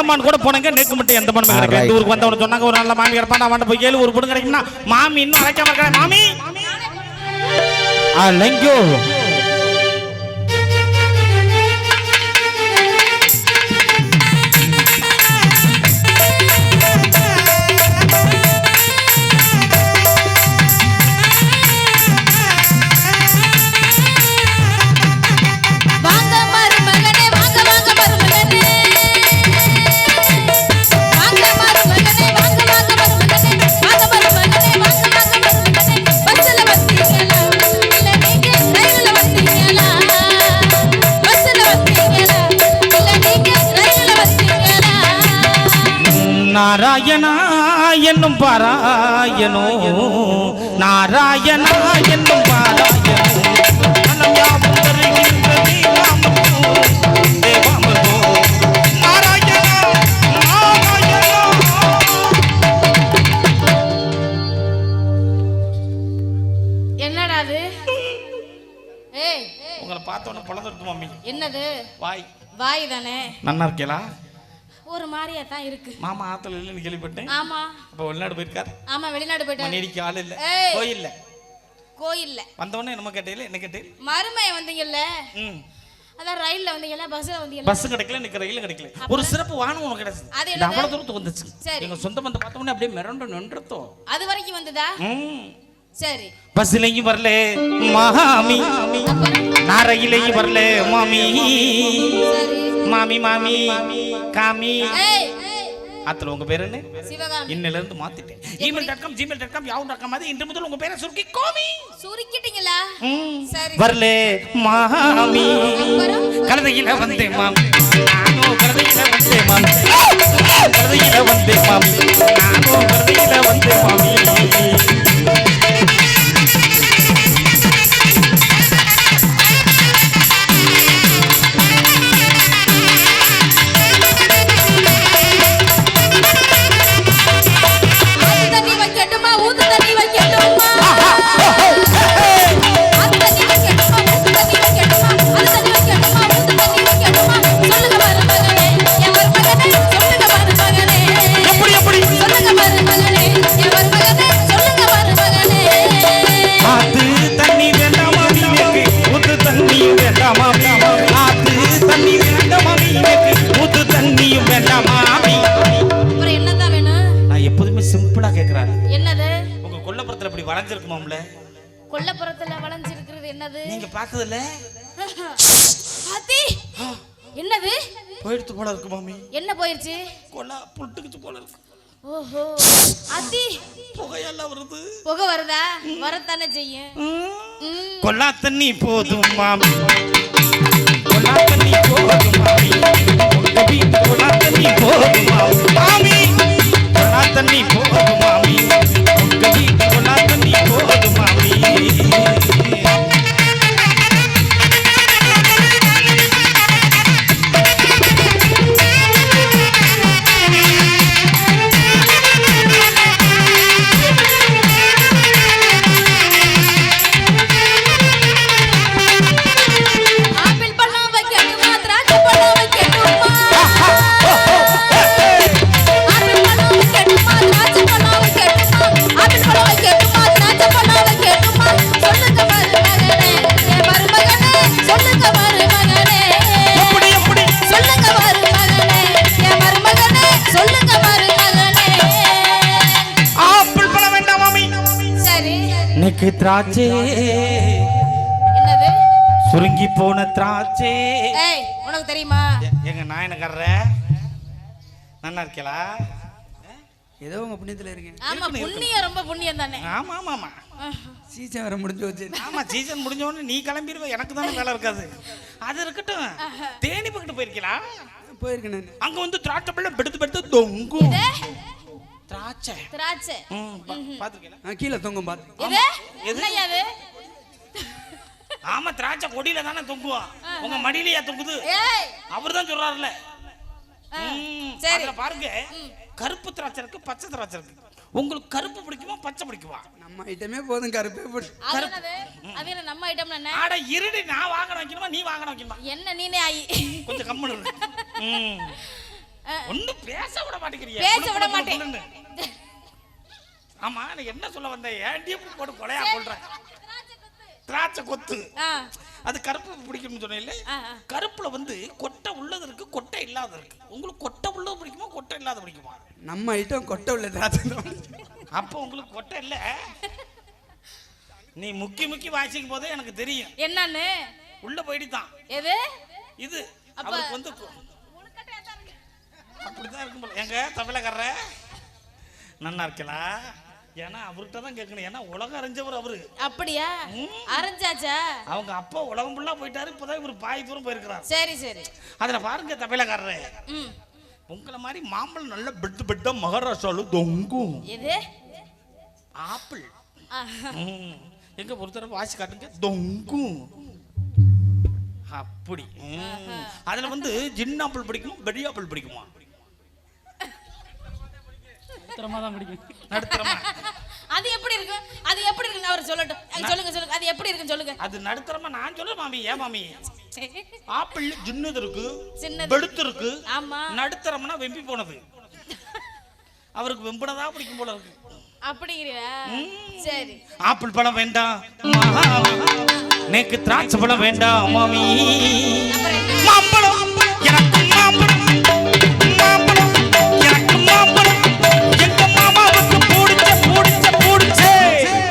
வர்த்தமான் கூட போனங்க நேக்கு மட்டும் எந்த பொண்ணு கிடைக்கும் இந்த ஊருக்கு வந்தவன சொன்னாங்க ஒரு நல்ல மாமி இருப்பா நான் வந்து போய் கேளு ஒரு பொண்ணு கிடைக்கும்னா மாமி இன்னும் அழைக்காம இருக்கா மாமி அலங்கோ நாராயணா என்னும் பாராயணோ நாராயணா என்னும் பாராயணோ என்னடா அது உங்களை பார்த்தோன்னே பொழந்துட்டு மாமி என்னது வாய் வாய் தானே நன்னா இருக்கேளா ஒரு மாதிரியா தான் இருக்கு மாமா ஆத்துல இல்லன்னு கேள்விப்பட்டேன் ஆமா அப்ப வெளிநாடு போயிருக்காரு ஆமா வெளிநாடு போயிட்டாரு மணிக்கு ஆள் இல்ல கோயில்ல வந்தவொடனே என்ன கேட்டீங்க என்ன கேட்டீங்க மருமைய வந்தீங்கல்ல அதான் ரயில்ல வந்தீங்கல்ல பஸ்ல வந்தீங்கல்ல பஸ் கிடைக்கல எனக்கு ரயில் கிடைக்கல ஒரு சிறப்பு வாகனம் உனக்கு கிடைச்சது அது அவ்வளவு தூரத்துக்கு வந்துச்சு எங்க சொந்த பந்த பார்த்தவொடனே அப்படியே மிரண்டு நின்றதோ அது வரைக்கும் வந்ததா சரி பஸ்லயும் வரல மாமி நான் ரயிலையும் வரல மாமி மாமி மாமி காமி ஆத்துல உங்க பேர் என்ன சிவகாமி இன்னில இருந்து மாத்திட்டேன் gmail.com yahoo.com அது இன்று முதல் உங்க பேரை சுருக்கி கோமி சுருக்கிட்டீங்களா சரி வரல மாமி கழுதையில வந்தே மாமி நானோ கழுதையில வந்தே மாமி கழுதையில வந்தே மாமி நானோ கழுதையில வந்தே மாமி கொல்லப்புறத்துல வளைஞ்சிருக்கிறது என்னது நீங்க பார்த்ததுல பாத்தி என்னது போயிடுச்சு போல இருக்கு மாமி என்ன போயிருச்சு கொல்லா புட்டுக்குச்சு போல இருக்கு ஓஹோ அத்தி புகையெல்லாம் வருது புகை வருதா வரத்தானே செய்யும் கொல்லா தண்ணி போதும் மாமி கொல்லா தண்ணி போதும் மாமி கொல்லா தண்ணி போதும் மாமி கொல்லா தண்ணி போதும் மாமி கொல்லா தண்ணி போதும் மாமி திராட்சை என்னது சுருங்கி போன திராட்சை ஏய் உனக்கு தெரியுமா எங்க நாயனக்காரர நல்லா இருக்கலா ஏதோ உங்க புண்ணியத்துல இருக்கேன் ஆமா புண்ணியம் ரொம்ப புண்ணியம் தானே ஆமா ஆமா ஆமா சீசன் வர முடிஞ்சு போச்சு ஆமா சீசன் முடிஞ்ச உடனே நீ கிளம்பிடுவ எனக்கு தானே வேலை இருக்காது அது இருக்கட்டும் தேனி பக்கத்து போயிருக்கலாம் போயிருக்கேன் அங்க வந்து திராட்சை பழம் பெடுத்து தொங்கும் திராட்சை திராட்சை பாத்துக்கல கீழே தொங்கும் பாத்து என்னையா அது ஆமா திராட்சை கொடியில தானே தொங்குவா உங்க மடியிலயா தொங்குது அவர்தான் சொல்றாருல சரி பாருங்க கருப்பு திராட்சை இருக்கு பச்சை திராட்சை இருக்கு உங்களுக்கு கருப்பு பிடிக்குமா பச்சை பிடிக்குமா நம்ம ஐட்டமே போதும் கருப்பே பிடிக்கும் அது என்ன நம்ம ஐட்டம் என்ன ஆட இருடி நான் வாங்க வைக்கணுமா நீ வாங்க வைக்கணுமா என்ன நீனே ஆயி கொஞ்சம் கம்மனு ஒண்ணும் பேச விட மாட்டேங்கிறீங்க. பேச விட மாட்டேன். ஆமா நான் என்ன சொல்ல வந்தேன்? ஏன்டி போட்டு கொலையா கொல்றேன்? திராட்சை கொத்து. அது கருப்பு பிடிக்கும்னு சொன்னேன்ல. கருப்புல வந்து கொட்டை உள்ளது இருக்கு, கொட்டை இல்லாத இருக்கு. உங்களுக்கு கொட்டை உள்ளது பிடிக்குமா, கொட்டை இல்லாத பிடிக்குமா? நம்ம ஐட்டம் கொட்டை உள்ள திராட்சை. அப்ப உங்களுக்கு கொட்டை இல்ல. நீ முக்கி முக்கி வாசிக்கும் போதே எனக்கு தெரியும் என்னன்னு. உள்ள போயிடுதான். எது இது அவருக்கு வந்து அப்படிதான் இருக்கும் போல. எங்க தமிழக்காரர நன்னா இருக்கலாம். ஏன்னா அவர்கிட்ட தான் கேட்கணும். ஏன்னா உலகம் அறிஞ்சவர் அவரு. அப்படியா? அறிஞ்சாச்சா? அவங்க அப்பா உலகம் ஃபுல்லா போயிட்டாரு. இப்பதான் இவர் பாய் தூரம் போயிருக்கிறார். சரி சரி. அதுல பாருங்க தமிழக்காரரே, உங்களை மாதிரி மாம்பழம் நல்ல பெட்டு பெட்டா மகாராஷ்டிரால தொங்கும். எது? ஆப்பிள். எங்க பொறுத்தவரை வாசி காட்டுங்க. தொங்கும். அப்படி. அதுல வந்து ஜின் ஆப்பிள் பிடிக்கும், பெரிய ஆப்பிள் பிடிக்குமா? நடுத்தரமா. அது எப்படி இருக்கு? அது எப்படி இருக்கு அவர் சொல்லட்டும். சொல்லுங்க சொல்லுங்க. அது எப்படி இருக்குன்னு சொல்லுங்க. அது நடுத்தரமா நான் சொல்ல மாமி. ஏன் மாமி? ஆப்பிள் ஜின்னது இருக்கு, சின்னது பெடுத்து இருக்கு. ஆமா. நடுத்தரம்னா வெம்பி போனது. அவருக்கு வெம்புனதா பிடிக்கும் போல இருக்கு. அப்படிங்கறியா? சரி. ஆப்பிள் பழம் வேண்டாம் நேக்கு, திராட்சை பழம் வேண்டாம் மாமி. மாம்பழம் எனக்கு மாம்பழம், மாம்பழம் எனக்கு மாம்பழம். எங்க மாமாவுக்கு பிடிச்ச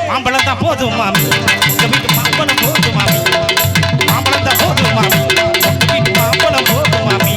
மாம்பழம் தான் போதும் மாமி. எங்க வீட்டு மாம்பழம் போதும் மாமி. மாம்பழம் தான் போதும் மாமி. எங்க வீட்டு மாம்பழம் போதும் மாமி.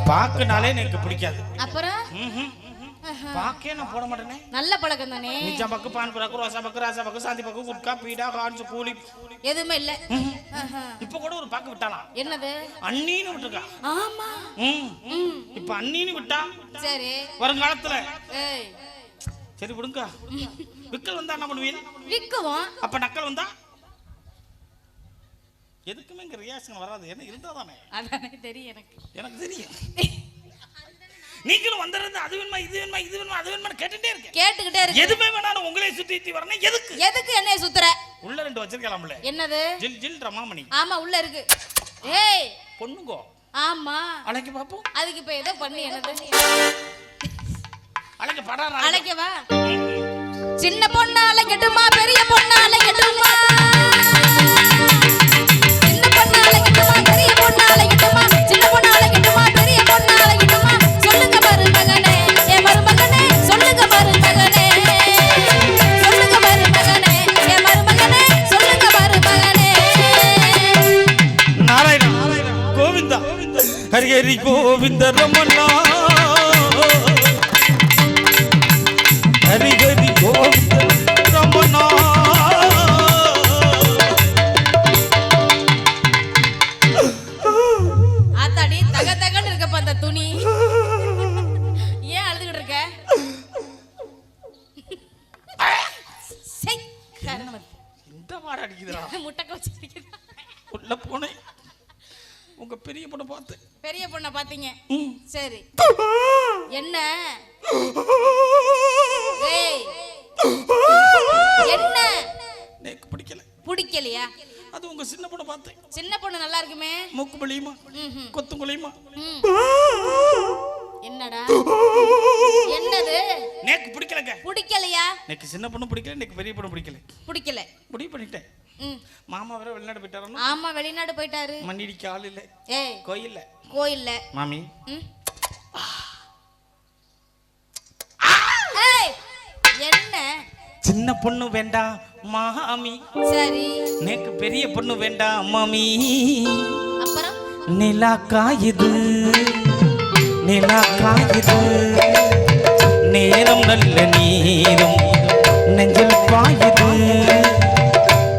பாக்குனாலே எனக்கு பிடிக்காது. அப்புறம் பாக்கே நான் போட மாட்டேனே. நல்ல பழக்கம் தானே. நிஜா பக்கு, பான் பக்கு, ரோசா பக்கு, ராசா பக்கு, சாந்தி பக்கு, குட்கா, பீடா, கான்ஸ், கூலி எதுவுமே இல்ல. இப்ப கூட ஒரு பாக்கு விட்டானா? என்னது? அண்ணின்னு விட்டுருக்கா. ஆமா. இப்ப அண்ணின்னு விட்டா சரி வருங்காலத்துல. ஏய் சரி விடுங்க. விக்கல் வந்தா என்ன பண்ணுவீங்க? விக்குவோம். அப்ப நக்கல் வந்தா எதுக்குமே இங்க ரியாக்ஷன் வராது. என்ன இருந்தா தானே? அதானே தெரியும் எனக்கு. எனக்கு தெரியும். நீங்களும் வந்திருந்து அது வேணுமா, இது வேணுமா, இது வேணுமா, அது வேணுமா கேட்டுட்டே இருக்கு. எதுவுமே வேணாலும் உங்களே சுத்தி வரணும். எதுக்கு என்னைய சுத்துற? உள்ள ரெண்டு வச்சிருக்கலாம்ல. என்னது? ஜில் ஜில் ரமாமணி. ஆமா உள்ள இருக்கு. ஏய் பொண்ணுங்கோ. ஆமா அழைக்க பாப்போம். அதுக்கு இப்ப ஏதோ பண்ணி என்னது? அழைக்க படாரா. அழைக்கவா? சின்ன பொண்ணு அழைக்கட்டுமா, பெரிய பொண்ணு அழைக்கட்டுமா? சின்ன பொண்ணு அழைக்கட்டுமா, பெரிய பொண்ணு அழைக்கட்டுமா? சின்ன பொண்ணு அழைக்கட்டுமா, பெரிய பொண்ணு அழைக்கட்டுமா? சொல்லுங்க மருமகனே, என் மருமகனே, சொல்லுங்க மருமகனே, சொல்லுங்க மருமகனே, என் மருமகனே, சொல்லுங்க மருமகனே. நாராயண கோவிந்தா ஹரி ஹரி கோவிந்த ரமணா, ஹரி ஹரி கோவிந்த ரமணா. ஆத்தாடி தக தகன்னு இருக்கப்ப அந்த துணி. ஏன் அழுதுகிட்டு இருக்க? இந்த வாட அடிக்குதுடா. முட்டை வச்சு உள்ள போனேன். உங்க பெரிய பொண்ணை பார்த்து. பெரிய பொண்ணை பாத்தீங்க? சரி. என்ன? ஏய் என்ன? எனக்கு பிடிக்கல. பிடிக்கலையா? அது உங்க சின்ன பொண்ணை பார்த்தேன். சின்ன பொண்ணு நல்லா இருக்குமே. மூக்கு பலியுமா, கொத்துங்குலையுமா. என்னடா? என்னது? எனக்கு பிடிக்கலங்க. பிடிக்கலையா? எனக்கு சின்ன பொண்ணு பிடிக்கல, எனக்கு பெரிய பொண்ணு பிடிக்கல. பிடிக்கல. முடிவு பண்ணிட்டேன். மாமா வேற வெளிநாடு போயிட்டாரா? ஆமா வெளிநாடு போயிட்டாரு. மண்ணிடிக்கு ஆள் இல்ல. ஏய் கோயில்ல. கோயில்ல. மாமி. ஏய் என்ன? சின்ன பொண்ணு வேண்டாம் மாமி. சரி. எனக்கு பெரிய பொண்ணு வேண்டாம் மாமி. அப்புறம் நிலா காயுது, நிலா காயுது, நேரம் நல்ல நீரும் நெஞ்சில் பாயுது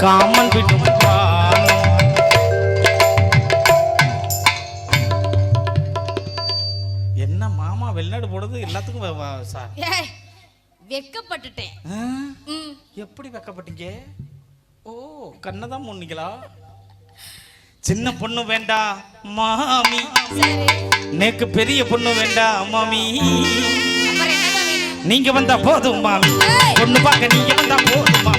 காமல் விடும் பாலும். என்ன மாமா வெளிநாடு போடுறது எல்லாத்துக்கும் சார் ஏய் வெட்கப்பட்டுட்டேன். எப்படி வெக்கப்பட்டீங்க? ஓ கண்ணதான் முன்னிங்களா? சின்ன பொண்ணு வேண்டாம் மாமி, நேக்கு பெரிய பொண்ணு வேண்டாம் மாமி, நீங்க வந்தா போதும் மாமி, பொண்ணு பார்க்க நீங்க வந்தா போதும் மாமி.